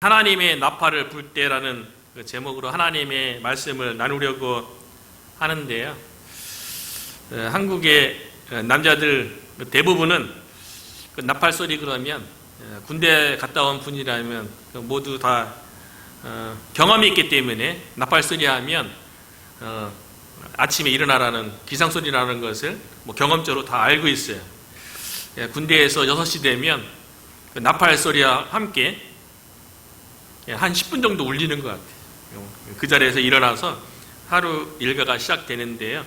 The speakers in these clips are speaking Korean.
하나님의 나팔을 불 때라는 그 제목으로 하나님의 말씀을 나누려고 하는데요. 한국의 남자들 대부분은 그 나팔 소리 그러면 군대 갔다 온 분이라면 모두 다 경험이 있기 때문에 나팔 소리 하면 아침에 일어나라는 기상소리라는 것을 경험적으로 다 알고 있어요. 군대에서 6시 되면 그 나팔 소리와 함께 한 10분 정도 울리는 것 같아요. 그 자리에서 일어나서 하루 일과가 시작되는데요.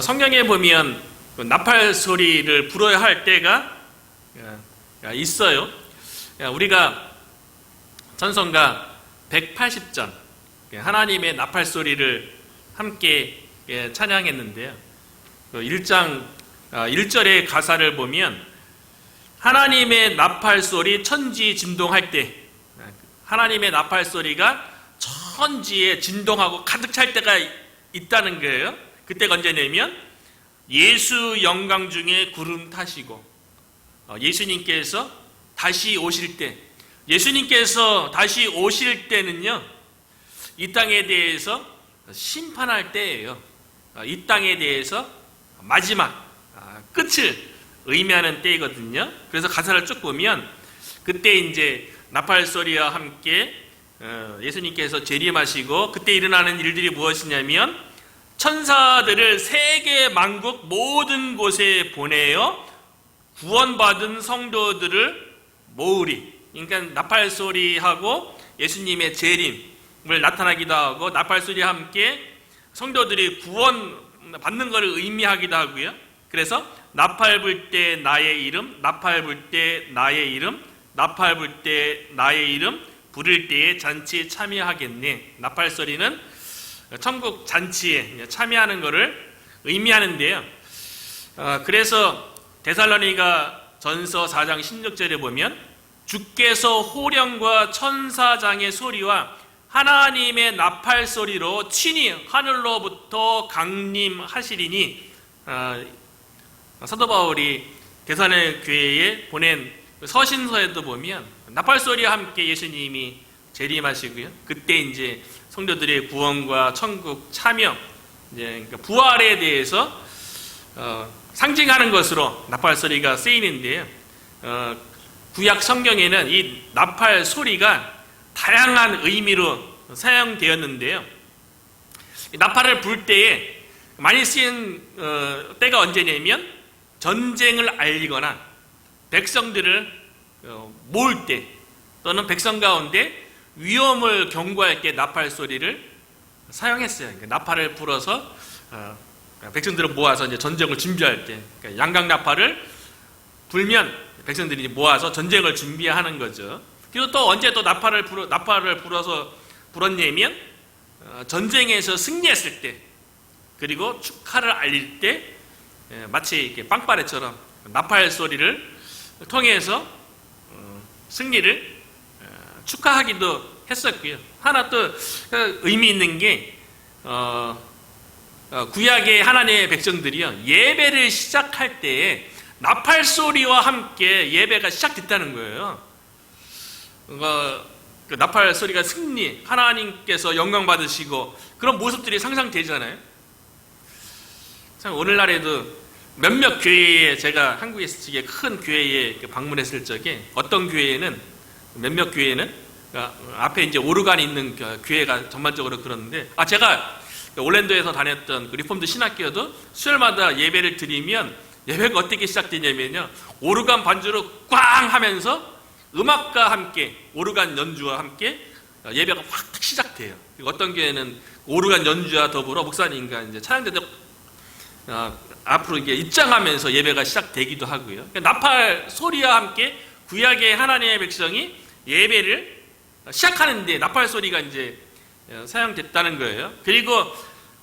성경에 보면 나팔 소리를 불어야 할 때가 있어요. 우리가 찬송가 180전 하나님의 나팔 소리를 함께 찬양했는데요. 1장 1절의 가사를 보면 하나님의 나팔 소리 천지 진동할 때, 하나님의 나팔 소리가 천지에 진동하고 가득 찰 때가 있다는 거예요. 그때가 언제냐면 예수 영광 중에 구름 타시고 예수님께서 다시 오실 때, 예수님께서 다시 오실 때는요, 이 땅에 대해서 심판할 때예요. 이 땅에 대해서 마지막 끝을 의미하는 때이거든요. 그래서 가사를 쭉 보면 그때 이제 나팔 소리와 함께 예수님께서 재림하시고 그때 일어나는 일들이 무엇이냐면 천사들을 세계 만국 모든 곳에 보내어 구원받은 성도들을 모으리. 그러니까 나팔 소리하고 예수님의 재림을 나타나기도 하고 나팔 소리와 함께 성도들이 구원받는 것을 의미하기도 하고요. 그래서 나팔 불 때 나의 이름, 나팔 불 때 나의 이름, 나팔 불 때 나의 이름, 부를 때에 잔치에 참여하겠네. 나팔 소리는 천국 잔치에 참여하는 것을 의미하는데요. 그래서 데살로니가 전서 4장 16절에 보면 주께서 호령과 천사장의 소리와 하나님의 나팔 소리로 친히 하늘로부터 강림하시리니, 사도 바울이 데살로니가 교회에 보낸 서신서에도 보면 나팔 소리와 함께 예수님이 재림하시고요. 그때 이제 성도들의 구원과 천국 참여, 그러니까 부활에 대해서 상징하는 것으로 나팔 소리가 쓰이는데요. 구약 성경에는 이 나팔 소리가 다양한 의미로 사용되었는데요. 나팔을 불 때에 많이 쓰인 때가 언제냐면 전쟁을 알리거나 백성들을 모을 때, 또는 백성 가운데 위험을 경고할 때 나팔 소리를 사용했어요. 그러니까 나팔을 불어서 백성들을 모아서 이제 전쟁을 준비할 때, 그러니까 양각 나팔을 불면 백성들이 모아서 전쟁을 준비하는 거죠. 그리고 또 언제 또 나팔을 불어서 불었냐면 전쟁에서 승리했을 때, 그리고 축하를 알릴 때 마치 이렇게 빵빠레처럼 나팔 소리를 통해서 승리를 축하하기도 했었고요. 하나 또 의미 있는 게 구약의 하나님의 백성들이요, 예배를 시작할 때에 나팔 소리와 함께 예배가 시작됐다는 거예요. 그 나팔 소리가 승리, 하나님께서 영광 받으시고 그런 모습들이 상상되잖아요. 참 오늘날에도 몇몇 교회에, 제가 한국에 있을 적에 큰 교회에 방문했을 적에 어떤 교회에는, 몇몇 교회는 앞에 이제 오르간이 있는 교회가 전반적으로 그러는데, 제가 올랜도에서 다녔던 그 리폼드 신학교도 수요일마다 예배를 드리면 예배가 어떻게 시작되냐면요, 오르간 반주로 꽝 하면서 음악과 함께, 오르간 연주와 함께 예배가 확 시작돼요. 어떤 교회는 오르간 연주와 더불어 목사님과 이제 찬양대도 앞으로 이게 입장하면서 예배가 시작되기도 하고요. 그러니까 나팔 소리와 함께 구약의 하나님의 백성이 예배를 시작하는데 나팔 소리가 이제 사용됐다는 거예요. 그리고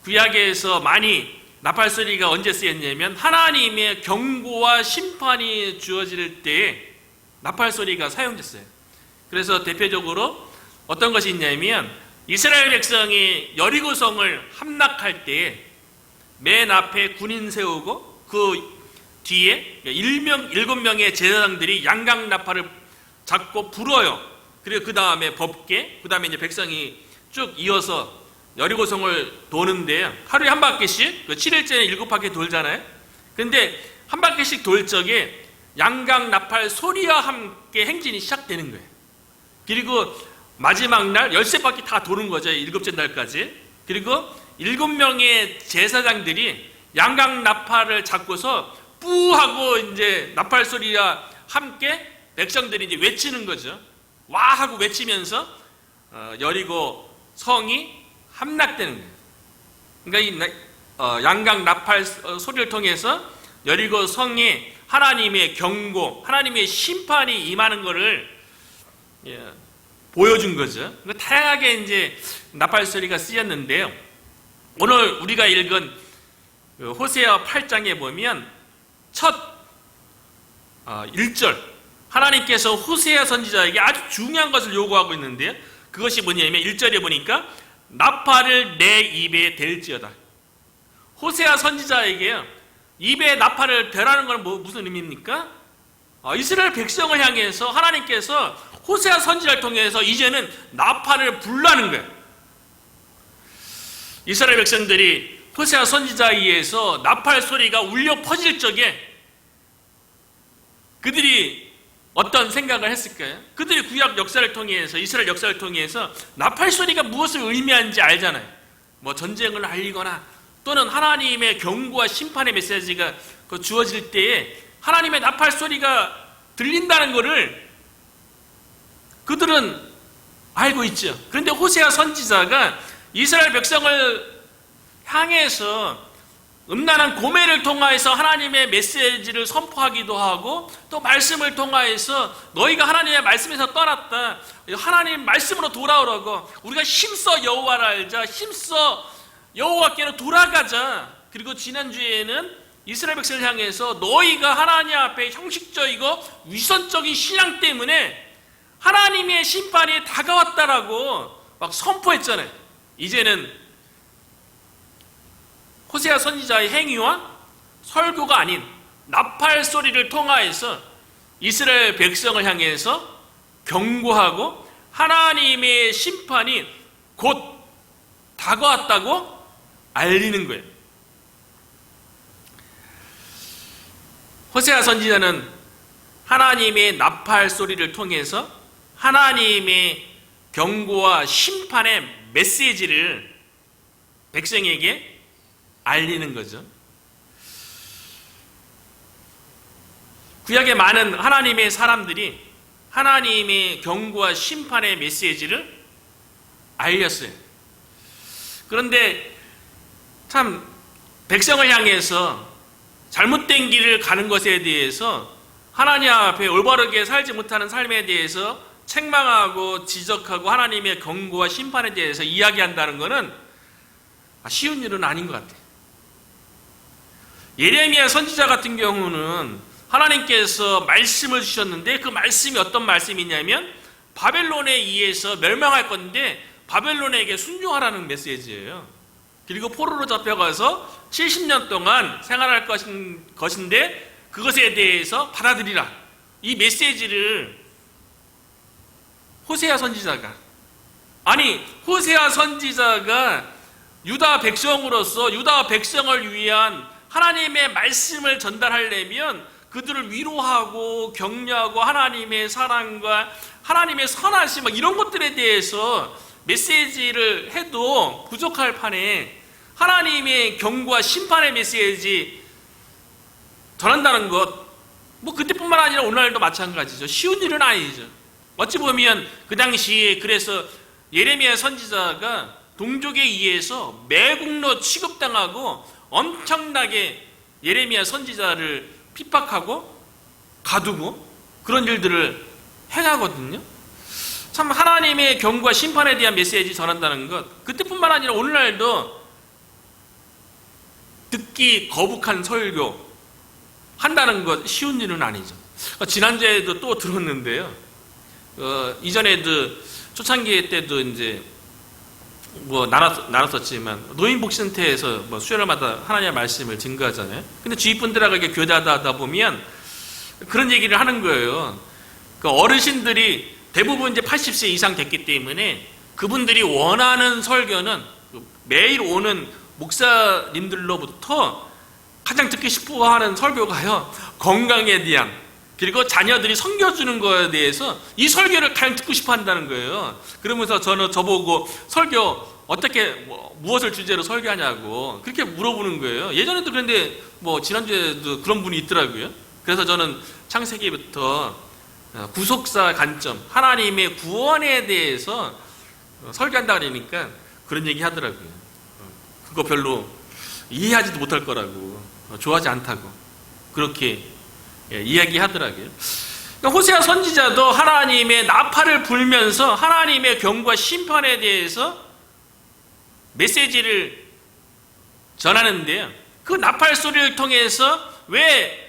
구약에서 많이 나팔 소리가 언제 쓰였냐면 하나님의 경고와 심판이 주어질 때에 나팔 소리가 사용됐어요. 그래서 대표적으로 어떤 것이 있냐면 이스라엘 백성이 여리고성을 함락할 때에 맨 앞에 군인 세우고 그 뒤에 7명의 제사장들이 양각 나팔을 잡고 불어요. 그리고 그 다음에 법궤, 그 다음에 이제 백성이 쭉 이어서 여리고성을 도는데요. 하루에 한 바퀴씩, 7일째는 7바퀴 돌잖아요. 근데 한 바퀴씩 돌 적에 양강 나팔 소리와 함께 행진이 시작되는 거예요. 그리고 마지막 날 13바퀴 다 도는 거죠. 7째 날까지. 그리고 7명의 제사장들이 양강 나팔을 잡고서 뿌 하고 이제 나팔 소리와 함께 백성들이 이제 외치는 거죠. 와 하고 외치면서 여리고 성이 함락되는 거예요. 그러니까 이 양강 나팔 소리를 통해서 여리고 성에 하나님의 경고, 하나님의 심판이 임하는 것을 보여준 거죠. 다양하게 이제 나팔 소리가 쓰였는데요. 오늘 우리가 읽은 호세아 8장에 보면 첫 1절 하나님께서 호세아 선지자에게 아주 중요한 것을 요구하고 있는데요. 그것이 뭐냐면 1절에 보니까 나팔을 내 입에 댈지어다. 호세아 선지자에게요, 입에 나팔을 대라는 건 무슨 의미입니까? 이스라엘 백성을 향해서 하나님께서 호세아 선지자를 통해서 이제는 나팔을 불라는 거예요. 이스라엘 백성들이 호세아 선지자에 의해서 나팔 소리가 울려 퍼질 적에 그들이 어떤 생각을 했을까요? 그들이 구약 역사를 통해서, 이스라엘 역사를 통해서 나팔 소리가 무엇을 의미하는지 알잖아요. 뭐 전쟁을 알리거나 또는 하나님의 경고와 심판의 메시지가 주어질 때에 하나님의 나팔 소리가 들린다는 것을 그들은 알고 있죠. 그런데 호세아 선지자가 이스라엘 백성을 향해서 음란한 고매를 통하여서 하나님의 메시지를 선포하기도 하고 또 말씀을 통하여서 너희가 하나님의 말씀에서 떠났다, 하나님 말씀으로 돌아오라고, 우리가 힘써 여호와를 알자, 힘써 여호와께로 돌아가자. 그리고 지난주에는 이스라엘 백성을 향해서 너희가 하나님 앞에 형식적이고 위선적인 신앙 때문에 하나님의 심판이 다가왔다라고 막 선포했잖아요. 이제는 호세아 선지자의 행위와 설교가 아닌 나팔 소리를 통하여서 이스라엘 백성을 향해서 경고하고 하나님의 심판이 곧 다가왔다고 알리는 거예요. 호세아 선지자는 하나님의 나팔 소리를 통해서 하나님의 경고와 심판의 메시지를 백성에게 알리는 거죠. 구약의 많은 하나님의 사람들이 하나님의 경고와 심판의 메시지를 알렸어요. 그런데 참 백성을 향해서 잘못된 길을 가는 것에 대해서 하나님 앞에 올바르게 살지 못하는 삶에 대해서 책망하고 지적하고 하나님의 경고와 심판에 대해서 이야기한다는 것은 쉬운 일은 아닌 것 같아요. 예레미야 선지자 같은 경우는 하나님께서 말씀을 주셨는데 그 말씀이 어떤 말씀이냐면 바벨론에 의해서 멸망할 건데 바벨론에게 순종하라는 메시지예요. 그리고 포로로 잡혀가서 70년 동안 생활할 것인데 그것에 대해서 받아들이라. 이 메시지를 호세아 선지자가, 아니 호세아 선지자가 유다 백성으로서 유다 백성을 위한 하나님의 말씀을 전달하려면 그들을 위로하고 격려하고 하나님의 사랑과 하나님의 선하심 이런 것들에 대해서 메시지를 해도 부족할 판에 하나님의 경고와 심판의 메시지 전한다는 것, 뭐 그때뿐만 아니라 오늘날도 마찬가지죠. 쉬운 일은 아니죠. 어찌 보면 그 당시에 그래서 예레미야 선지자가 동족에 의해서 매국노 취급당하고 엄청나게 예레미야 선지자를 핍박하고 가두고 그런 일들을 행하거든요. 참 하나님의 경고와 심판에 대한 메시지 전한다는 것, 그때뿐만 아니라 오늘날도 듣기 거북한 설교 한다는 것 쉬운 일은 아니죠. 지난주에도 또 들었는데요. 이전에도 초창기 때도 이제 뭐 나눴었지만 노인복지센터에서 뭐 수요일마다 하나님의 말씀을 증거하잖아요. 근데 주위 분들하고 이렇게 교대하다 보면 그런 얘기를 하는 거예요. 그 어르신들이 대부분 이제 80세 이상 됐기 때문에 그분들이 원하는 설교는 매일 오는 목사님들로부터 가장 듣고 싶어 하는 설교가요, 건강에 대한, 그리고 자녀들이 섬겨주는 거에 대해서 이 설교를 가장 듣고 싶어 한다는 거예요. 그러면서 저보고 설교 어떻게 무엇을 주제로 설교하냐고 그렇게 물어보는 거예요. 예전에도 그런데 지난주에도 그런 분이 있더라고요. 그래서 저는 창세기부터 구속사 관점, 하나님의 구원에 대해서 설교한다 그러니까 그런 얘기 하더라고요. 그거 별로 이해하지도 못할 거라고, 좋아하지 않다고 그렇게 이야기하더라고요. 호세아 선지자도 하나님의 나팔을 불면서 하나님의 경고와 심판에 대해서 메시지를 전하는데요, 그 나팔 소리를 통해서 왜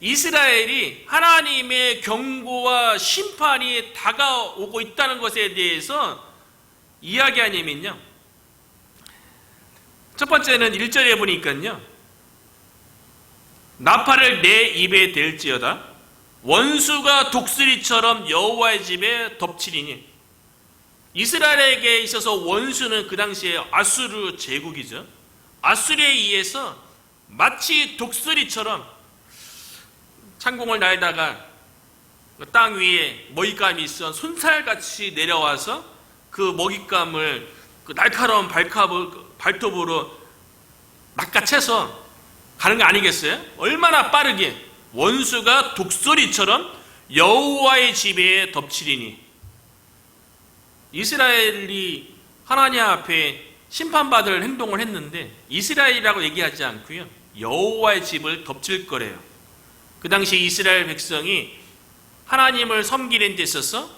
이스라엘이 하나님의 경고와 심판이 다가오고 있다는 것에 대해서 이야기하냐면요, 첫 번째는 1절에 보니까요, 나팔을 내 입에 댈지어다 원수가 독수리처럼 여호와의 집에 덮치리니. 이스라엘에게 있어서 원수는 그 당시에 아수르 제국이죠. 아수르에 의해서 마치 독수리처럼 창공을 날다가 땅 위에 먹잇감이 있어 손살같이 내려와서 그 먹잇감을 그 날카로운 발톱으로 낚아채서 가는 거 아니겠어요? 얼마나 빠르게 원수가 독수리처럼 여호와의 집에 덮치리니. 이스라엘이 하나님 앞에 심판받을 행동을 했는데 이스라엘이라고 얘기하지 않고요, 여호와의 집을 덮칠 거래요. 그 당시 이스라엘 백성이 하나님을 섬기는 데 있어서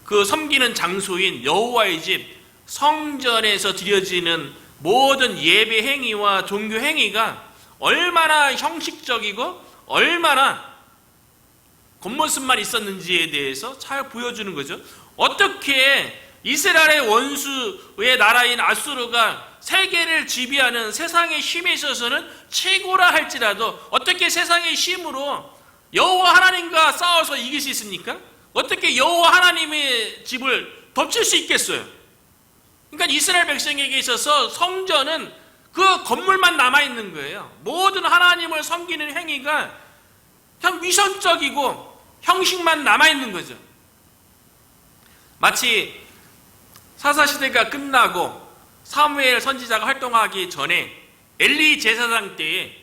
그 섬기는 장소인 여호와의 집 성전에서 드려지는 모든 예배 행위와 종교 행위가 얼마나 형식적이고 얼마나 겉모습만 있었는지에 대해서 잘 보여주는 거죠. 어떻게 이스라엘의 원수의 나라인 아수르가 세계를 지배하는 세상의 힘에 있어서는 최고라 할지라도 어떻게 세상의 힘으로 여호와 하나님과 싸워서 이길 수 있습니까? 어떻게 여호와 하나님의 집을 덮칠 수 있겠어요? 그러니까 이스라엘 백성에게 있어서 성전은 그 건물만 남아있는 거예요. 모든 하나님을 섬기는 행위가 그냥 위선적이고 형식만 남아있는 거죠. 마치 사사시대가 끝나고 사무엘 선지자가 활동하기 전에 엘리 제사장 때에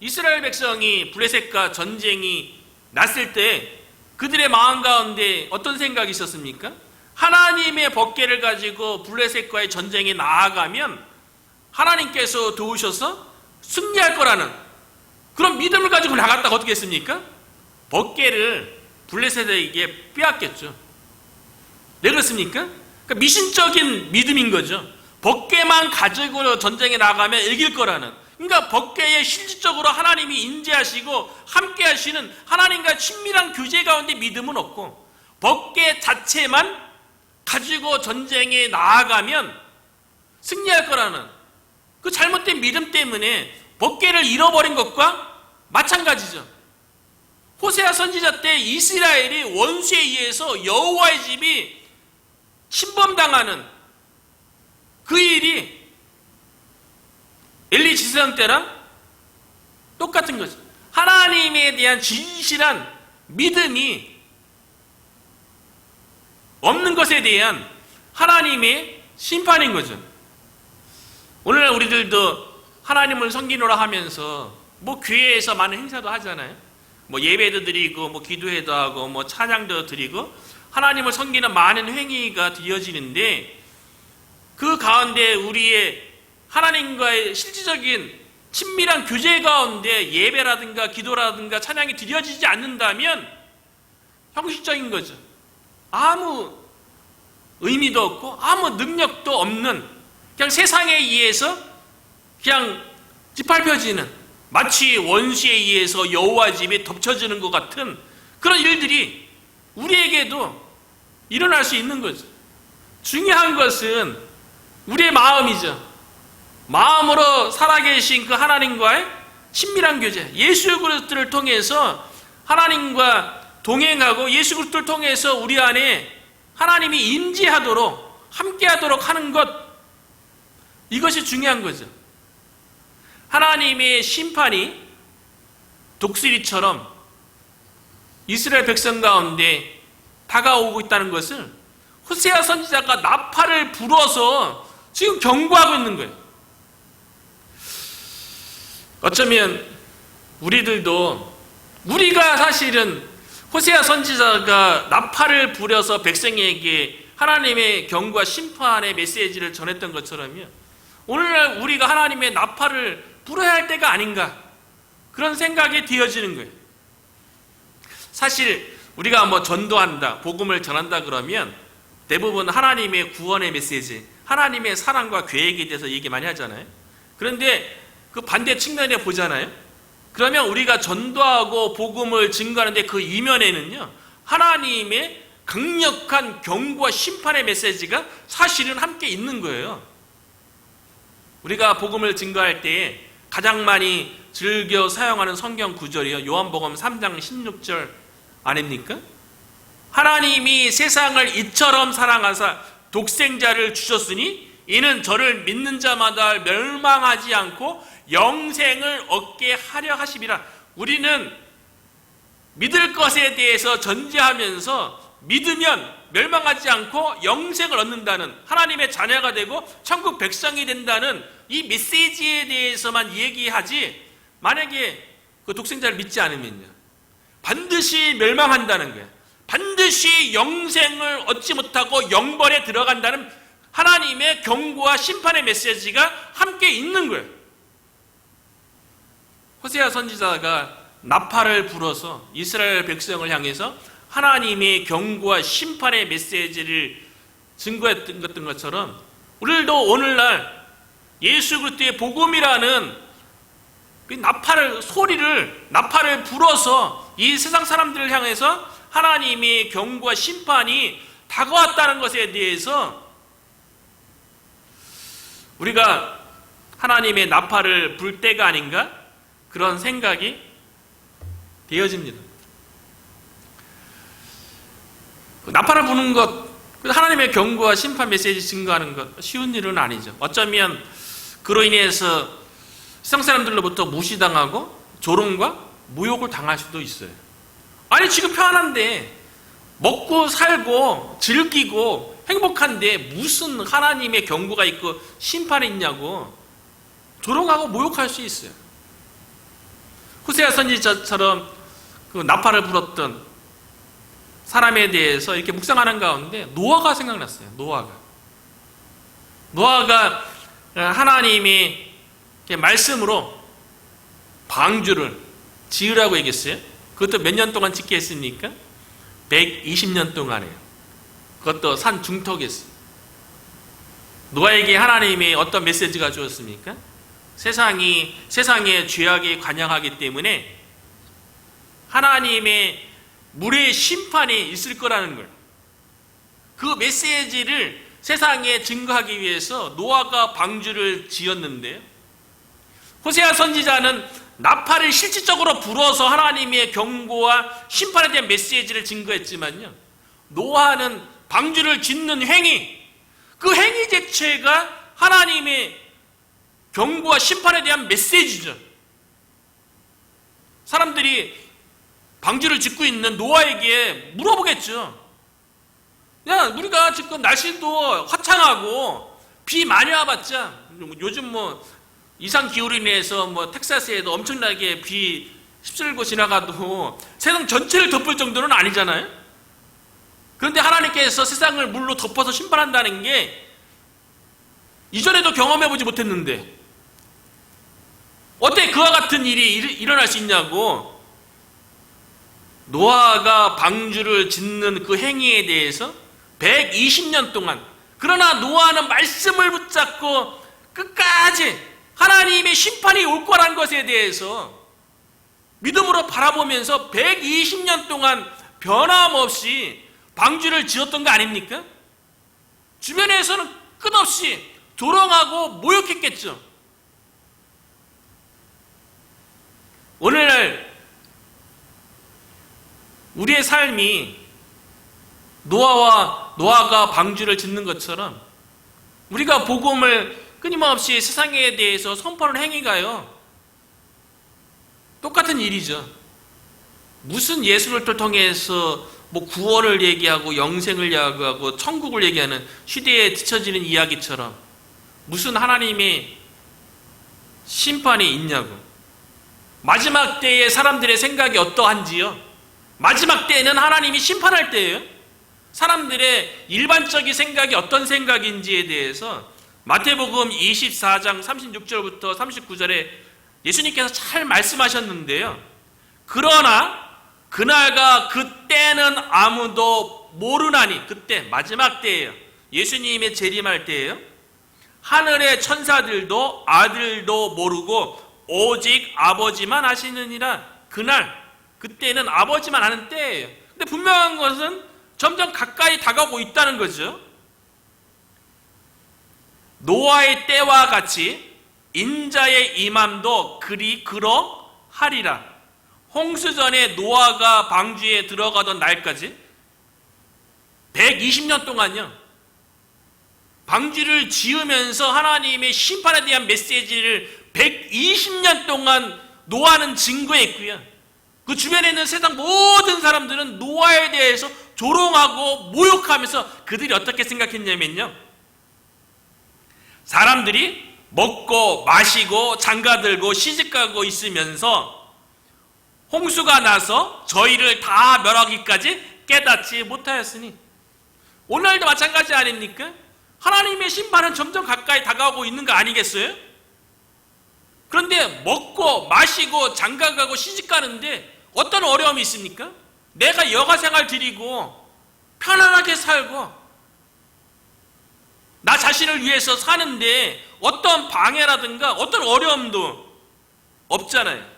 이스라엘 백성이 블레셋과 전쟁이 났을 때 그들의 마음 가운데 어떤 생각이 있었습니까? 하나님의 법궤를 가지고 블레셋과의 전쟁에 나아가면 하나님께서 도우셔서 승리할 거라는 그런 믿음을 가지고 나갔다가 어떻게 했습니까? 법궤를 블레셋에게 빼앗겼죠. 왜 그렇습니까? 그러니까 미신적인 믿음인 거죠. 법궤만 가지고 전쟁에 나가면 이길 거라는. 그러니까 법궤에 실질적으로 하나님이 인재하시고 함께 하시는 하나님과 친밀한 교제 가운데 믿음은 없고, 법궤 자체만 가지고 전쟁에 나아가면 승리할 거라는 그 잘못된 믿음 때문에 법궤를 잃어버린 것과 마찬가지죠. 호세아 선지자 때 이스라엘이 원수에 의해서 여호와의 집이 침범당하는 그 일이 엘리 제사장 때랑 똑같은 거죠. 하나님에 대한 진실한 믿음이 없는 것에 대한 하나님의 심판인 거죠. 오늘날 우리들도 하나님을 섬기노라 하면서 교회에서 많은 행사도 하잖아요. 예배도 드리고 기도회도 하고 찬양도 드리고 하나님을 섬기는 많은 행위가 드려지는데, 그 가운데 우리의 하나님과의 실질적인 친밀한 교제 가운데 예배라든가 기도라든가 찬양이 드려지지 않는다면 형식적인 거죠. 아무 의미도 없고 아무 능력도 없는, 그냥 세상에 의해서 그냥 짓밟혀지는, 마치 원수에 의해서 여호와 집에 덮쳐지는 것 같은 그런 일들이 우리에게도 일어날 수 있는 거죠. 중요한 것은 우리의 마음이죠. 마음으로 살아계신 그 하나님과의 친밀한 교제, 예수 그리스도를 통해서 하나님과 동행하고 예수 그리스도를 통해서 우리 안에 하나님이 임재하도록 함께하도록 하는 것, 이것이 중요한 거죠. 하나님의 심판이 독수리처럼 이스라엘 백성 가운데 다가오고 있다는 것을 호세아 선지자가 나팔을 불어서 지금 경고하고 있는 거예요. 어쩌면 우리가 사실은 호세아 선지자가 나팔을 불어서 백성에게 하나님의 경고와 심판의 메시지를 전했던 것처럼요, 오늘날 우리가 하나님의 나팔을 불어야 할 때가 아닌가, 그런 생각이 되어지는 거예요. 사실 우리가 전도한다, 복음을 전한다 그러면 대부분 하나님의 구원의 메시지, 하나님의 사랑과 계획에 대해서 얘기 많이 하잖아요. 그런데 그 반대 측면에 보잖아요. 그러면 우리가 전도하고 복음을 증거하는데 그 이면에는요, 하나님의 강력한 경고와 심판의 메시지가 사실은 함께 있는 거예요. 우리가 복음을 증거할 때 가장 많이 즐겨 사용하는 성경 구절이요, 요한복음 3장 16절 아닙니까? 하나님이 세상을 이처럼 사랑하사 독생자를 주셨으니 이는 저를 믿는 자마다 멸망하지 않고 영생을 얻게 하려 하심이라. 우리는 믿을 것에 대해서 전제하면서 믿으면 멸망하지 않고 영생을 얻는다는, 하나님의 자녀가 되고 천국 백성이 된다는 이 메시지에 대해서만 얘기하지, 만약에 그 독생자를 믿지 않으면요, 반드시 멸망한다는 거예요. 반드시 영생을 얻지 못하고 영벌에 들어간다는 하나님의 경고와 심판의 메시지가 함께 있는 거예요. 호세아 선지자가 나팔을 불어서 이스라엘 백성을 향해서 하나님의 경고와 심판의 메시지를 증거했던 것처럼 우리도 오늘날 예수 그리스도의 복음이라는 나팔을 불어서 이 세상 사람들을 향해서 하나님의 경고와 심판이 다가왔다는 것에 대해서 우리가 하나님의 나팔을 불 때가 아닌가, 그런 생각이 되어집니다. 나팔을 부는 것, 하나님의 경고와 심판 메시지 증거하는 것, 쉬운 일은 아니죠. 어쩌면 그로 인해서 세상 사람들로부터 무시당하고 조롱과 모욕을 당할 수도 있어요. 아니, 지금 편안한데, 먹고 살고 즐기고 행복한데 무슨 하나님의 경고가 있고 심판이 있냐고 조롱하고 모욕할 수 있어요. 호세아 선지자처럼 그 나팔을 불었던 사람에 대해서 이렇게 묵상하는 가운데 노아가 생각났어요. 노아가 하나님의 말씀으로 방주를 지으라고 얘기했어요. 그것도 몇 년 동안 짓게 했습니까? 120년 동안에요. 그것도 산 중턱에서. 노아에게 하나님이 어떤 메시지가 주었습니까? 세상에 죄악에 관영하기 때문에 하나님의 물의 심판이 있을 거라는 걸, 그 메시지를 세상에 증거하기 위해서 노아가 방주를 지었는데요, 호세아 선지자는 나팔을 실질적으로 불어서 하나님의 경고와 심판에 대한 메시지를 증거했지만요, 노아는 방주를 짓는 행위, 그 행위 자체가 하나님의 경고와 심판에 대한 메시지죠. 사람들이 방주를 짓고 있는 노아에게 물어보겠죠. 야, 우리가 지금 날씨도 화창하고 비 많이 와봤자, 요즘 이상 기후로 인해서 텍사스에도 엄청나게 비 휩쓸고 지나가도 세상 전체를 덮을 정도는 아니잖아요. 그런데 하나님께서 세상을 물로 덮어서 심판한다는 게 이전에도 경험해보지 못했는데 어떻게 그와 같은 일이 일어날 수 있냐고. 노아가 방주를 짓는 그 행위에 대해서 120년 동안, 그러나 노아는 말씀을 붙잡고 끝까지 하나님의 심판이 올 거란 것에 대해서 믿음으로 바라보면서 120년 동안 변함없이 방주를 지었던 거 아닙니까? 주변에서는 끝없이 조롱하고 모욕했겠죠. 오늘날 우리의 삶이 노아가 방주를 짓는 것처럼 우리가 복음을 끊임없이 세상에 대해서 선포하는 행위가요, 똑같은 일이죠. 무슨 예수를 통해서 구원을 얘기하고 영생을 얘기하고 천국을 얘기하는 시대에 뒤처지는 이야기처럼 무슨 하나님의 심판이 있냐고. 마지막 때에 사람들의 생각이 어떠한지요? 마지막 때에는 하나님이 심판할 때예요. 사람들의 일반적인 생각이 어떤 생각인지에 대해서 마태복음 24장 36절부터 39절에 예수님께서 잘 말씀하셨는데요. 그러나 그날과 그때는 아무도 모르나니, 그때 마지막 때예요. 예수님의 재림할 때예요. 하늘의 천사들도 아들도 모르고 오직 아버지만 아시느니라. 그때는 아버지만 아는 때예요. 근데 분명한 것은 점점 가까이 다가오고 있다는 거죠. 노아의 때와 같이 인자의 임함도 그러하리라. 홍수 전에 노아가 방주에 들어가던 날까지 120년 동안요, 방주를 지으면서 하나님의 심판에 대한 메시지를 120년 동안 노아는 증거했고요. 그 주변에 있는 세상 모든 사람들은 노아에 대해서 조롱하고 모욕하면서 그들이 어떻게 생각했냐면요, 사람들이 먹고 마시고 장가들고 시집가고 있으면서 홍수가 나서 저희를 다 멸하기까지 깨닫지 못하였으니, 오늘도 마찬가지 아닙니까? 하나님의 심판은 점점 가까이 다가오고 있는 거 아니겠어요? 그런데 먹고 마시고 장가가고 시집가는데 어떤 어려움이 있습니까? 내가 여가생활 드리고 편안하게 살고 나 자신을 위해서 사는데 어떤 방해라든가 어떤 어려움도 없잖아요.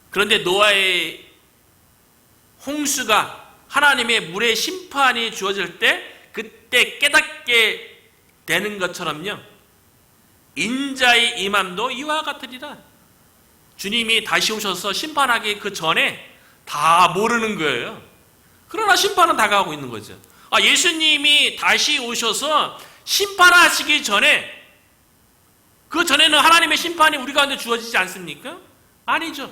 그런데 노아의 홍수가 하나님의 물의 심판이 주어질 때 그때 깨닫게 되는 것처럼요, 인자의 임함도 이와 같으리라. 주님이 다시 오셔서 심판하기 그 전에 다 모르는 거예요. 그러나 심판은 다가오고 있는 거죠. 예수님이 다시 오셔서 심판하시기 전에, 그 전에는 하나님의 심판이 우리 가운데 주어지지 않습니까? 아니죠.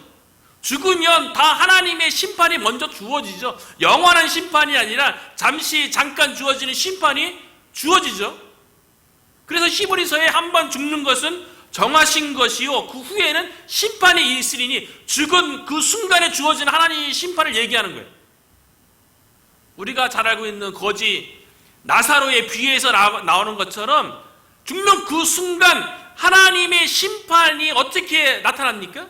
죽으면 다 하나님의 심판이 먼저 주어지죠. 영원한 심판이 아니라 잠깐 주어지는 심판이 주어지죠. 그래서 히브리서에 한 번 죽는 것은 정하신 것이요 그 후에는 심판이 있으리니, 죽은 그 순간에 주어진 하나님의 심판을 얘기하는 거예요. 우리가 잘 알고 있는 거지 나사로의 비유에서 나오는 것처럼 죽는 그 순간 하나님의 심판이 어떻게 나타납니까?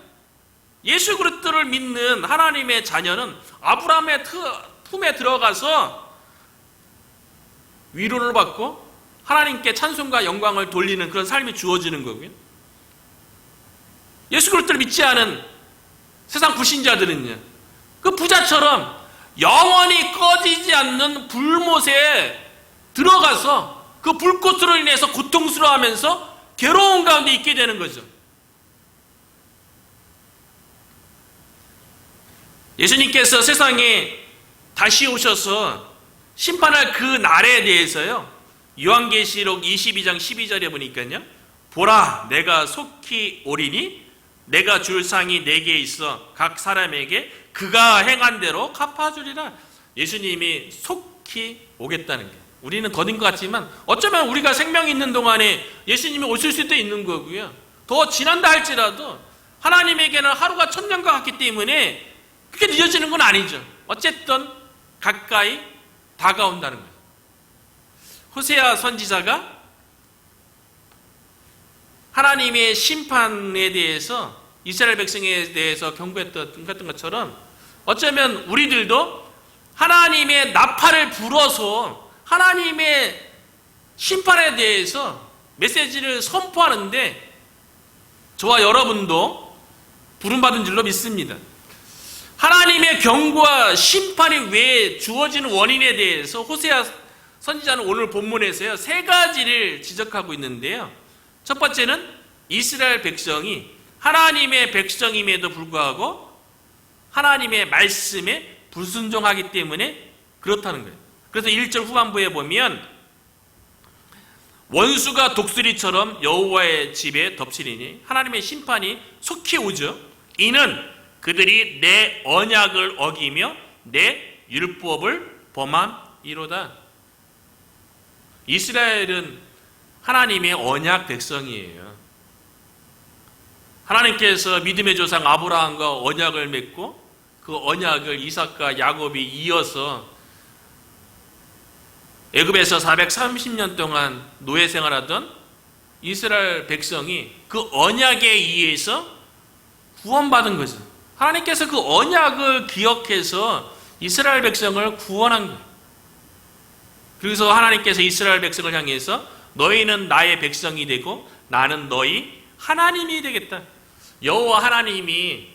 예수 그리스도를 믿는 하나님의 자녀는 아브라함의 품에 들어가서 위로를 받고 하나님께 찬송과 영광을 돌리는 그런 삶이 주어지는 거고요. 예수 그리스도를 믿지 않은 세상 불신자들은요, 그 부자처럼 영원히 꺼지지 않는 불못에 들어가서 그 불꽃으로 인해서 고통스러워하면서 괴로운 가운데 있게 되는 거죠. 예수님께서 세상에 다시 오셔서 심판할 그 날에 대해서요, 요한계시록 22장 12절에 보니까요, 보라 내가 속히 오리니 내가 줄 상이 내게 있어 각 사람에게 그가 행한 대로 갚아주리라. 예수님이 속히 오겠다는 거예요. 우리는 더딘 것 같지만 어쩌면 우리가 생명이 있는 동안에 예수님이 오실 수도 있는 거고요, 더 지난다 할지라도 하나님에게는 하루가 천년과 같기 때문에 그게 늦어지는 건 아니죠. 어쨌든 가까이 다가온다는 거예요. 호세아 선지자가 하나님의 심판에 대해서 이스라엘 백성에 대해서 경고했던 것처럼 어쩌면 우리들도 하나님의 나팔을 불어서 하나님의 심판에 대해서 메시지를 선포하는데 저와 여러분도 부름받은 줄로 믿습니다. 하나님의 경고와 심판이 왜 주어지는 원인에 대해서 호세아 선지자는 오늘 본문에서요 3가지를 지적하고 있는데요. 첫 번째는 이스라엘 백성이 하나님의 백성임에도 불구하고 하나님의 말씀에 불순종하기 때문에 그렇다는 거예요. 그래서 1절 후반부에 보면 원수가 독수리처럼 여호와의 집에 덮치리니 하나님의 심판이 속히 오죠. 이는 그들이 내 언약을 어기며 내 율법을 범함이로다. 이스라엘은 하나님의 언약 백성이에요. 하나님께서 믿음의 조상 아브라함과 언약을 맺고 그 언약을 이삭과 야곱이 이어서 애굽에서 430년 동안 노예 생활하던 이스라엘 백성이 그 언약에 의해서 구원받은 거죠. 하나님께서 그 언약을 기억해서 이스라엘 백성을 구원한 거예요. 그래서 하나님께서 이스라엘 백성을 향해서 너희는 나의 백성이 되고 나는 너희 하나님이 되겠다. 여호와 하나님이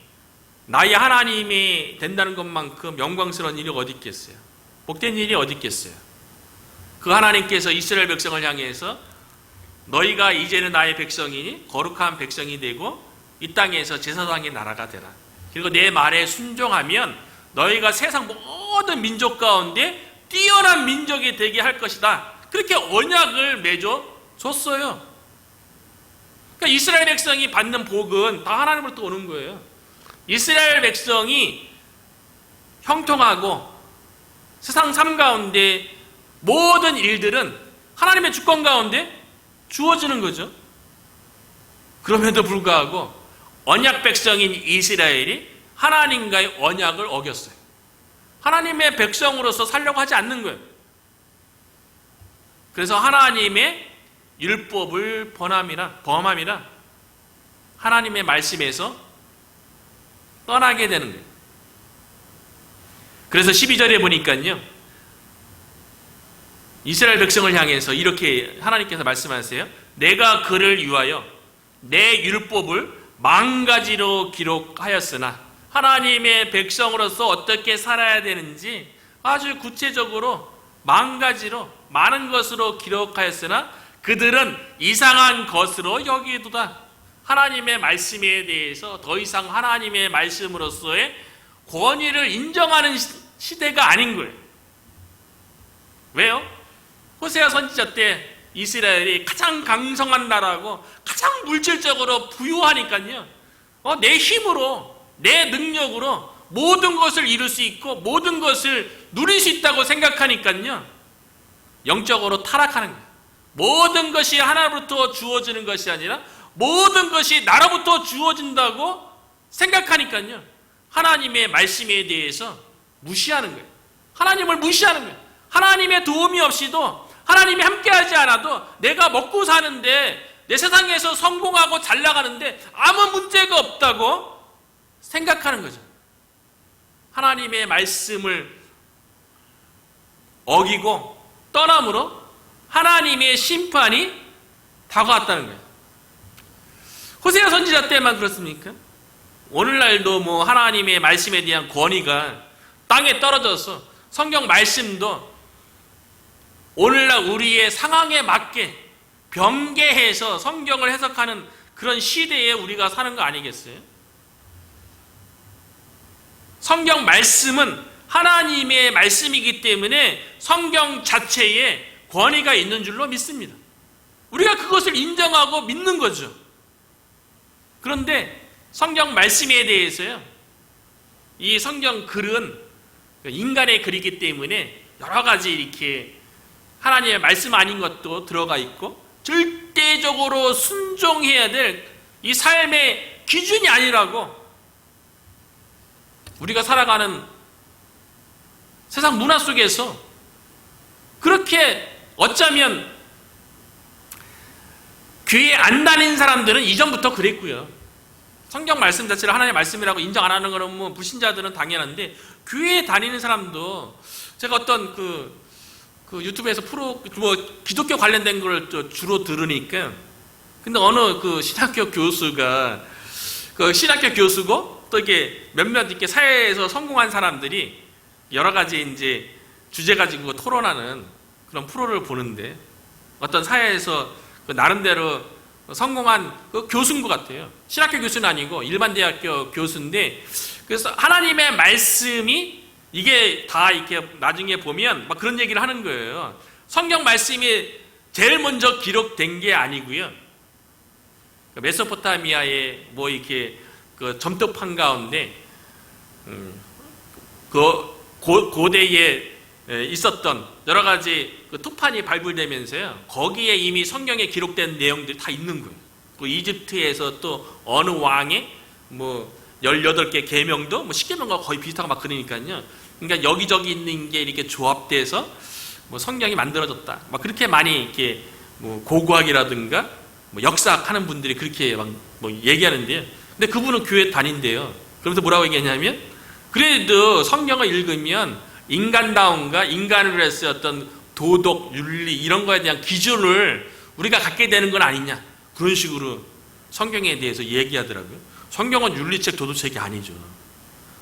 나의 하나님이 된다는 것만큼 영광스러운 일이 어디 있겠어요? 복된 일이 어디 있겠어요? 그 하나님께서 이스라엘 백성을 향해서 너희가 이제는 나의 백성이니 거룩한 백성이 되고 이 땅에서 제사장의 나라가 되라. 그리고 내 말에 순종하면 너희가 세상 모든 민족 가운데 뛰어난 민족이 되게 할 것이다. 그렇게 언약을 맺어 줬어요. 그러니까 이스라엘 백성이 받는 복은 다 하나님으로부터 오는 거예요. 이스라엘 백성이 형통하고 세상 삶 가운데 모든 일들은 하나님의 주권 가운데 주어지는 거죠. 그럼에도 불구하고 언약 백성인 이스라엘이 하나님과의 언약을 어겼어요. 하나님의 백성으로서 살려고 하지 않는 거예요. 그래서 하나님의 율법을 범함이라 하나님의 말씀에서 떠나게 되는 거예요. 그래서 12절에 보니까요, 이스라엘 백성을 향해서 이렇게 하나님께서 말씀하세요. 내가 그를 위하여 내 율법을 만가지로 기록하였으나, 하나님의 백성으로서 어떻게 살아야 되는지 아주 구체적으로 만가지로 많은 것으로 기록하였으나 그들은 이상한 것으로 여기도다. 하나님의 말씀에 대해서 더 이상 하나님의 말씀으로서의 권위를 인정하는 시대가 아닌 거예요. 왜요? 호세아 선지자 때 이스라엘이 가장 강성한 나라고 가장 물질적으로 부유하니까요, 내 힘으로 내 능력으로 모든 것을 이룰 수 있고 모든 것을 누릴 수 있다고 생각하니까요, 영적으로 타락하는 거예요. 모든 것이 하나로부터 주어지는 것이 아니라 모든 것이 나로부터 주어진다고 생각하니까요, 하나님의 말씀에 대해서 무시하는 거예요. 하나님을 무시하는 거예요. 하나님의 도움이 없이도, 하나님이 함께하지 않아도 내가 먹고 사는데, 내 세상에서 성공하고 잘 나가는데 아무 문제가 없다고 생각하는 거죠. 하나님의 말씀을 어기고 떠남으로 하나님의 심판이 다가왔다는 거예요. 호세아 선지자 때만 그렇습니까? 오늘날도 하나님의 말씀에 대한 권위가 땅에 떨어져서 성경 말씀도 오늘날 우리의 상황에 맞게 변개해서 성경을 해석하는 그런 시대에 우리가 사는 거 아니겠어요? 성경 말씀은 하나님의 말씀이기 때문에 성경 자체에 권위가 있는 줄로 믿습니다. 우리가 그것을 인정하고 믿는 거죠. 그런데 성경 말씀에 대해서요, 이 성경 글은 인간의 글이기 때문에 여러 가지 이렇게 하나님의 말씀 아닌 것도 들어가 있고 절대적으로 순종해야 될 이 삶의 기준이 아니라고, 우리가 살아가는 세상 문화 속에서 그렇게 어쩌면 교회 안 다니는 사람들은 이전부터 그랬고요. 성경 말씀 자체를 하나님의 말씀이라고 인정 안 하는 거는 불신자들은 당연한데, 교회에 다니는 사람도 제가 어떤 그 유튜브에서 기독교 관련된 걸 주로 들으니까, 근데 어느 신학교 교수가, 신학교 교수고 또 이게 몇몇 이렇게 사회에서 성공한 사람들이 여러 가지 이제 주제 가지고 토론하는 그런 프로를 보는데, 어떤 사회에서 나름대로 성공한 그 교수인 것 같아요. 신학교 교수는 아니고 일반 대학교 교수인데, 그래서 하나님의 말씀이 이게 다 이렇게 나중에 보면 막 그런 얘기를 하는 거예요. 성경 말씀이 제일 먼저 기록된 게 아니고요. 메소포타미아의 뭐 이렇게 그 점토판 가운데 그 고대에 있었던 여러 가지 그 토판이 발굴되면서요, 거기에 이미 성경에 기록된 내용들이 다 있는 거예요. 그 이집트에서 또 어느 왕의 뭐 18개 계명도 뭐 10계명과 거의 비슷하고 막 그러니까요. 그러니까 여기저기 있는 게 이렇게 조합돼서 뭐 성경이 만들어졌다. 막 그렇게 많이 이렇게 뭐 고고학이라든가 뭐 역사학 하는 분들이 그렇게 막 뭐 얘기하는데요. 근데 그분은 교회 다닌대요. 그러면서 뭐라고 얘기하냐면, 그래도 성경을 읽으면 인간다움과 인간을 위해서 어떤 도덕, 윤리 이런 거에 대한 기준을 우리가 갖게 되는 건 아니냐, 그런 식으로 성경에 대해서 얘기하더라고요. 성경은 윤리책, 도덕책이 아니죠.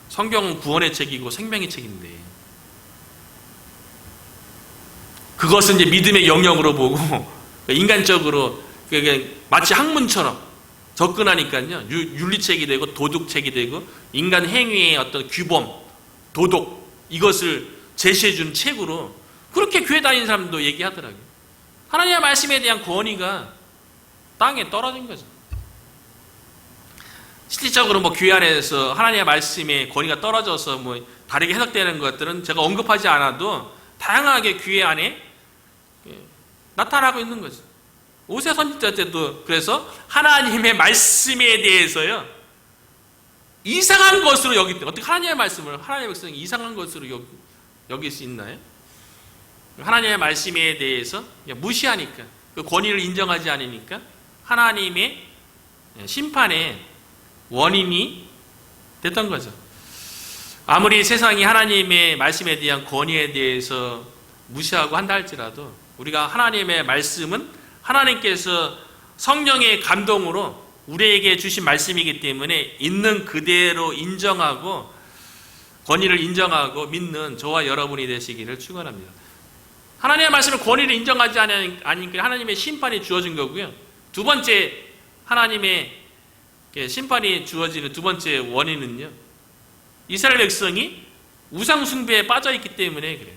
성경은 구원의 책이고 생명의 책인데, 그것은 이제 믿음의 영역으로 보고 인간적으로 마치 학문처럼 접근하니까요, 윤리책이 되고 도덕책이 되고 인간 행위의 어떤 규범, 도덕 이것을 제시해주는 책으로 그렇게 교회 다니는 사람도 얘기하더라고요. 하나님의 말씀에 대한 권위가 땅에 떨어진 거죠. 실질적으로 뭐 교회 안에서 하나님의 말씀에 권위가 떨어져서 뭐 다르게 해석되는 것들은 제가 언급하지 않아도 다양하게 교회 안에 나타나고 있는 거죠. 오세 선지자 때도 그래서 하나님의 말씀에 대해서요, 이상한 것으로 여기 때, 어떻게 하나님의 말씀을 하나님의 백성이 이상한 것으로 여길 수 있나요? 하나님의 말씀에 대해서 무시하니까, 그 권위를 인정하지 않으니까 하나님의 심판의 원인이 됐던 거죠. 아무리 세상이 하나님의 말씀에 대한 권위에 대해서 무시하고 한다 할지라도 우리가 하나님의 말씀은 하나님께서 성령의 감동으로 우리에게 주신 말씀이기 때문에 있는 그대로 인정하고 권위를 인정하고 믿는 저와 여러분이 되시기를 축원합니다. 하나님의 말씀을 권위를 인정하지 않으니까 하나님의 심판이 주어진 거고요. 두 번째, 하나님의 심판이 주어지는 두 번째 원인은요, 이스라엘 백성이 우상 숭배에 빠져 있기 때문에 그래요.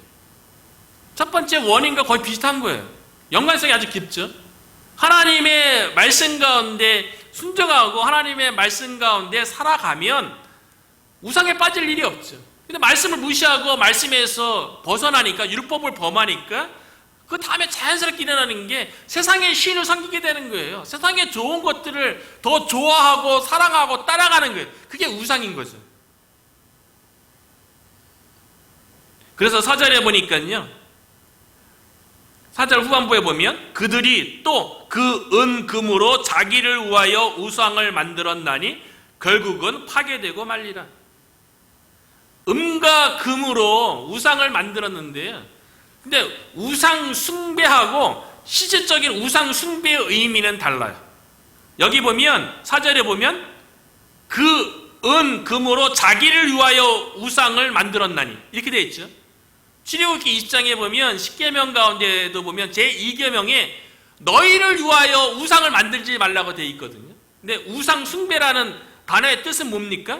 첫 번째 원인과 거의 비슷한 거예요. 연관성이 아주 깊죠. 하나님의 말씀 가운데 순종하고 하나님의 말씀 가운데 살아가면 우상에 빠질 일이 없죠. 근데 말씀을 무시하고 말씀에서 벗어나니까, 율법을 범하니까 그 다음에 자연스럽게 일어나는 게 세상의 신을 섬기게 되는 거예요. 세상의 좋은 것들을 더 좋아하고 사랑하고 따라가는 거예요. 그게 우상인 거죠. 그래서 4절에 보니까요, 4절 후반부에 보면 그들이 또 그 은금으로 자기를 위하여 우상을 만들었나니 결국은 파괴되고 말리라. 은과 금으로 우상을 만들었는데요, 근데 우상 숭배하고 실질적인 우상 숭배의 의미는 달라요. 여기 보면 4절에 보면 그 은금으로 자기를 위하여 우상을 만들었나니 이렇게 되어 있죠. 출애굽기 20장에 보면 10계명 가운데도 보면 제2계명에 너희를 위하여 우상을 만들지 말라고 되어 있거든요. 근데 우상 숭배라는 단어의 뜻은 뭡니까?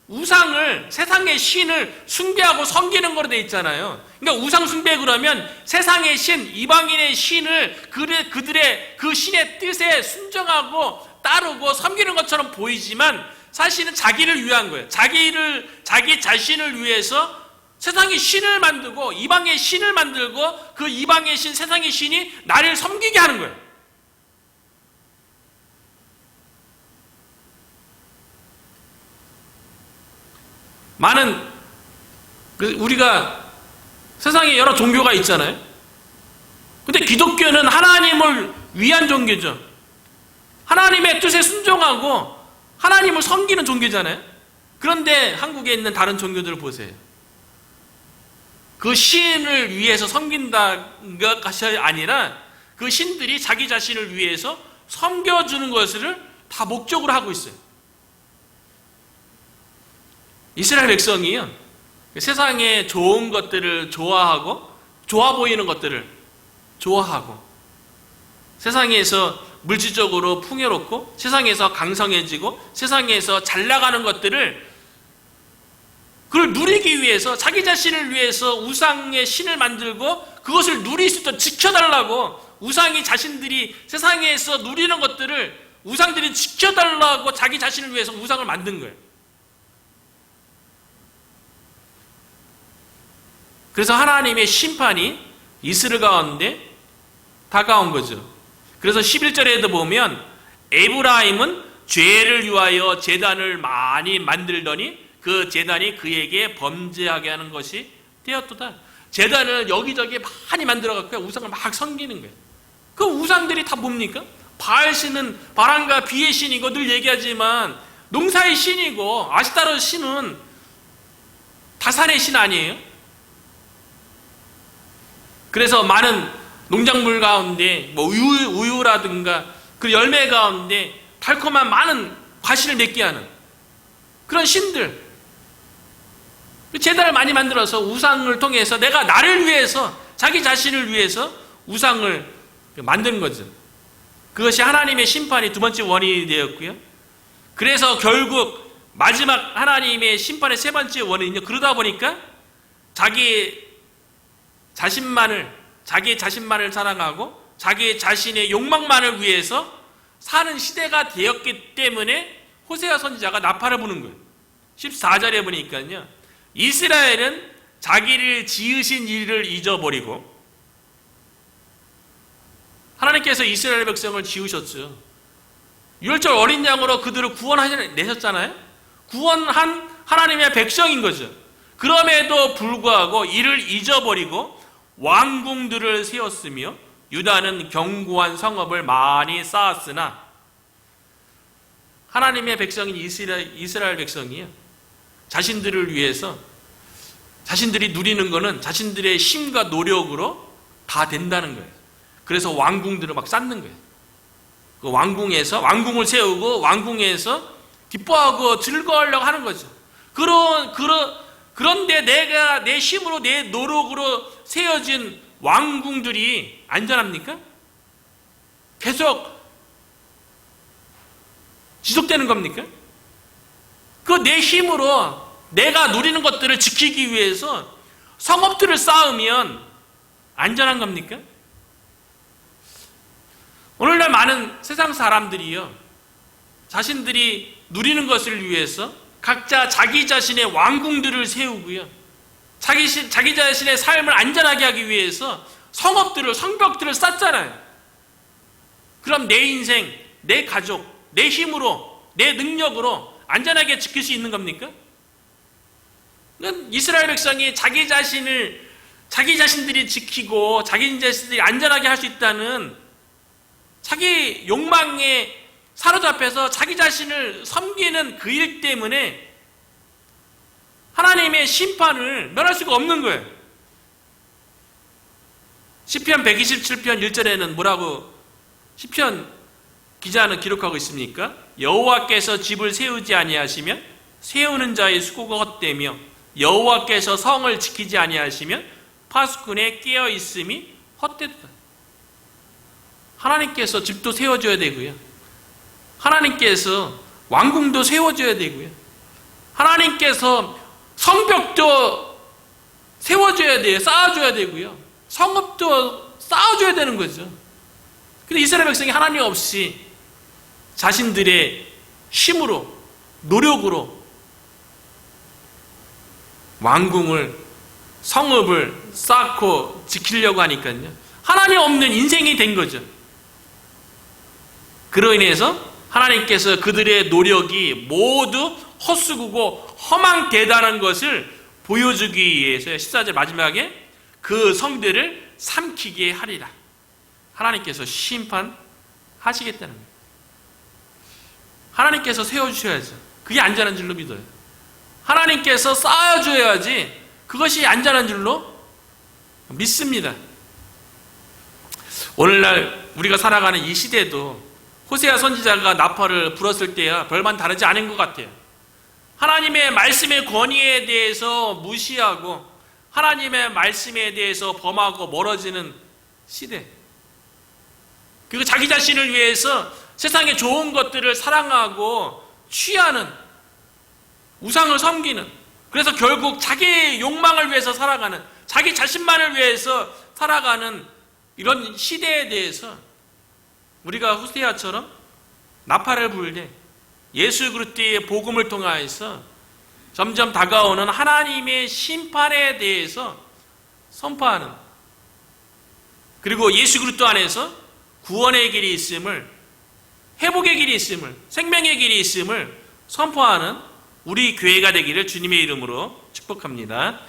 우상을, 세상의 신을 숭배하고 섬기는 거로 되어 있잖아요. 그러니까 우상 숭배 그러면 세상의 신, 이방인의 신을 그들의 그 신의 뜻에 순종하고 따르고 섬기는 것처럼 보이지만 사실은 자기를 위한 거예요. 자기 자신을 위해서 세상의 신을 만들고 이방의 신을 만들고 그 이방의 신, 세상의 신이 나를 섬기게 하는 거예요. 많은 우리가 세상에 여러 종교가 있잖아요. 근데 기독교는 하나님을 위한 종교죠. 하나님의 뜻에 순종하고 하나님을 섬기는 종교잖아요. 그런데 한국에 있는 다른 종교들을 보세요. 그 신을 위해서 섬긴다는 것이 아니라 그 신들이 자기 자신을 위해서 섬겨주는 것을 다 목적으로 하고 있어요. 이스라엘 백성이요, 세상에 좋은 것들을 좋아하고 좋아 보이는 것들을 좋아하고 세상에서 물질적으로 풍요롭고 세상에서 강성해지고 세상에서 잘 나가는 것들을 그걸 누리기 위해서 자기 자신을 위해서 우상의 신을 만들고 그것을 누릴 수 있도록 지켜달라고 우상이 자신들이 세상에서 누리는 것들을 우상들이 지켜달라고 자기 자신을 위해서 우상을 만든 거예요. 그래서 하나님의 심판이 이스라엘 가운데 다가온 거죠. 그래서 11절에도 보면 에브라임은 죄를 위하여 제단을 많이 만들더니 그 제단이 그에게 범죄하게 하는 것이 되었도다. 제단을 여기저기 많이 만들어갖고 우상을 막 섬기는 거예요. 그 우상들이 다 뭡니까? 바알신은 바람과 비의 신이고 늘 얘기하지만 농사의 신이고 아시타르 신은 다산의 신 아니에요? 그래서 많은 농작물 가운데 뭐 우유라든가 그 열매 가운데 달콤한 많은 과실을 맺게 하는 그런 신들, 제단을 많이 만들어서 우상을 통해서 내가 나를 위해서 자기 자신을 위해서 우상을 만드는 거죠. 그것이 하나님의 심판이 두 번째 원인이 되었고요. 그래서 결국 마지막 하나님의 심판의 세 번째 원인은요, 그러다 보니까 자기 자신만을 사랑하고 자기 자신의 욕망만을 위해서 사는 시대가 되었기 때문에 호세아 선지자가 나팔을 부는 거예요. 14절에 보니까요, 이스라엘은 자기를 지으신 이를 잊어버리고, 하나님께서 이스라엘 백성을 지으셨죠. 유월절 어린 양으로 그들을 구원내셨잖아요. 구원한 하나님의 백성인 거죠. 그럼에도 불구하고 이를 잊어버리고 왕궁들을 세웠으며 유다는 견고한 성읍을 많이 쌓았으나, 하나님의 백성인 이스라엘 백성이요, 자신들을 위해서 자신들이 누리는 것은 자신들의 힘과 노력으로 다 된다는 거예요. 그래서 왕궁들을 막 쌓는 거예요. 그 왕궁을 세우고 왕궁에서 기뻐하고 즐거워하려고 하는 거죠. 그런데 내가 내 힘으로 내 노력으로 세워진 왕궁들이 안전합니까? 계속 지속되는 겁니까? 그 내 힘으로 내가 누리는 것들을 지키기 위해서 성읍들을 쌓으면 안전한 겁니까? 오늘날 많은 세상 사람들이요, 자신들이 누리는 것을 위해서 각자 자기 자신의 왕궁들을 세우고요, 자기 자신의 삶을 안전하게 하기 위해서 성벽들을 쌓잖아요. 그럼 내 인생, 내 가족, 내 힘으로, 내 능력으로 안전하게 지킬 수 있는 겁니까? 이스라엘 백성이 자기 자신들이 지키고 자기 자신들이 안전하게 할 수 있다는 자기 욕망에 사로잡혀서 자기 자신을 섬기는 그 일 때문에 하나님의 심판을 면할 수가 없는 거예요. 시편 127편 1절에는 뭐라고 시편 기자는 기록하고 있습니까? 여호와께서 집을 세우지 아니하시면 세우는 자의 수고가 헛되며 여호와께서 성을 지키지 아니하시면 파수꾼의 깨어 있음이 헛되다. 하나님께서 집도 세워줘야 되고요, 하나님께서 왕궁도 세워줘야 되고요, 하나님께서 성벽도 세워줘야 돼요. 쌓아줘야 되고요, 성읍도 쌓아줘야 되는 거죠. 근데 이스라엘 백성이 하나님 없이 자신들의 힘으로 노력으로 왕궁을 성읍을 쌓고 지키려고 하니까요, 하나님 없는 인생이 된 거죠. 그로 인해서 하나님께서 그들의 노력이 모두 헛수고고 허망되다는 것을 보여주기 위해서 14절 마지막에 그 성들을 삼키게 하리라. 하나님께서 심판하시겠다는 거예요. 하나님께서 세워주셔야죠. 그게 안전한 줄로 믿어요. 하나님께서 쌓아줘야지 그것이 안전한 줄로 믿습니다. 오늘날 우리가 살아가는 이 시대도 호세아 선지자가 나팔을 불었을 때야 별반 다르지 않은 것 같아요. 하나님의 말씀의 권위에 대해서 무시하고 하나님의 말씀에 대해서 범하고 멀어지는 시대. 그리고 자기 자신을 위해서 세상의 좋은 것들을 사랑하고 취하는, 우상을 섬기는, 그래서 결국 자기의 욕망을 위해서 살아가는, 자기 자신만을 위해서 살아가는 이런 시대에 대해서 우리가 호세아처럼 나팔을 불 때 예수 그리스도의 복음을 통하여서 점점 다가오는 하나님의 심판에 대해서 선포하는, 그리고 예수 그리스도 안에서 구원의 길이 있음을, 회복의 길이 있음을, 생명의 길이 있음을 선포하는 우리 교회가 되기를 주님의 이름으로 축복합니다.